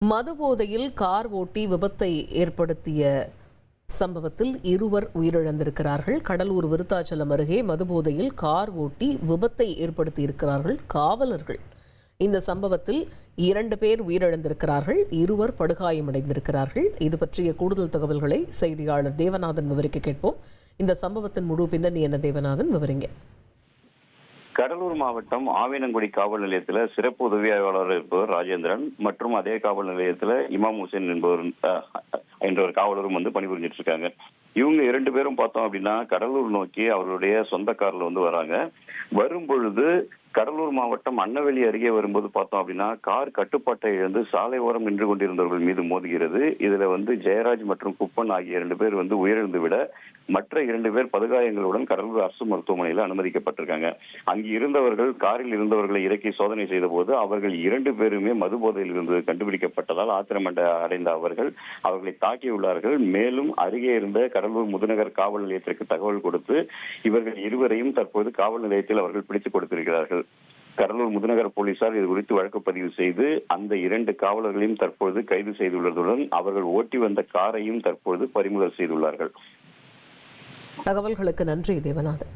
மது போதையில் கார் ஓட்டி விபத்தை ஏற்படுத்திய சம்பவத்தில் இருவர் உயிரிழந்திருக்கிறார்கள். கடலூர் விருத்தாச்சலம் அருகே மது போதையில் கார் ஓட்டி விபத்தை ஏற்படுத்தியிருக்கிறார்கள் காவலர்கள். இந்த சம்பவத்தில் 2 பேர் உயிரிழந்திருக்கிறார்கள், இருவர் படுகாயமடைந்திருக்கிறார்கள். இது பற்றிய கூடுதல் தகவல்களை செய்தியாளர் தேவநாதன் விவரிக்க கேட்போம். இந்த சம்பவத்தின் முழு பின்னணி என்ன தேவநாதன், விவரிங்க. கடலூர் மாவட்டம் ஆவினங்குடி காவல் நிலையத்தில் சிறப்பு உதவி ஆய்வாளர் இருப்பவர் ராஜேந்திரன் மற்றும் அதே காவல் நிலையத்தில் இமாம் ஹுசேன் என்ற ஒரு காவலரும் பணிபுரிஞ்சிட்டு இருக்காங்க. இவங்க 2 பேரும் பார்த்தோம் அப்படின்னா கடலூர் நோக்கி அவருடைய சொந்த கார்ல வராங்க. வரும்பொழுது கடலூர் மாவட்டம் அன்னவெளி அருகே வரும்போது பார்த்தோம் அப்படின்னா கார் கட்டுப்பாட்டை இழந்து சாலை ஓரம் நின்று கொண்டிருந்தவர்கள் மீது மோதுகிறது. இதுல ஜெயராஜ் மற்றும் குப்பன் ஆகிய 2 பேர் உயிரிழந்து விட மற்ற 2 பேர் படுகாயங்களுடன் கடலூர் அரசு மருத்துவமனையில் அனுமதிக்கப்பட்டிருக்காங்க. அங்கு இருந்தவர்கள் காரில் இருந்தவர்களை இறக்கி சோதனை செய்த போது அவர்கள் 2 பேருமே மது போதையில் இருந்து கண்டுபிடிக்கப்பட்டதால் ஆத்திரமடைந்த அவர்களை தாக்கியுள்ளார்கள். மேலும் அருகே இருந்த கடலூர் முதுநகர் காவல் நிலையத்திற்கு தகவல் கொடுத்து இவர்கள் இருவரையும் தற்போது காவல் நிலையத்தில் அவர்கள் பிடித்துக் கொடுத்திருக்கிறார்கள். கடலூர் முதுநகர் போலீசார் இது குறித்து வழக்கு பதிவு செய்து அந்த 2 காவலர்களையும் தற்போது கைது செய்துள்ளதுடன் அவர்கள் ஓட்டி வந்த காரையும் தற்போது பறிமுதல் செய்துள்ளார்கள். தகவல்களுக்கு நன்றி தேவநாதன்.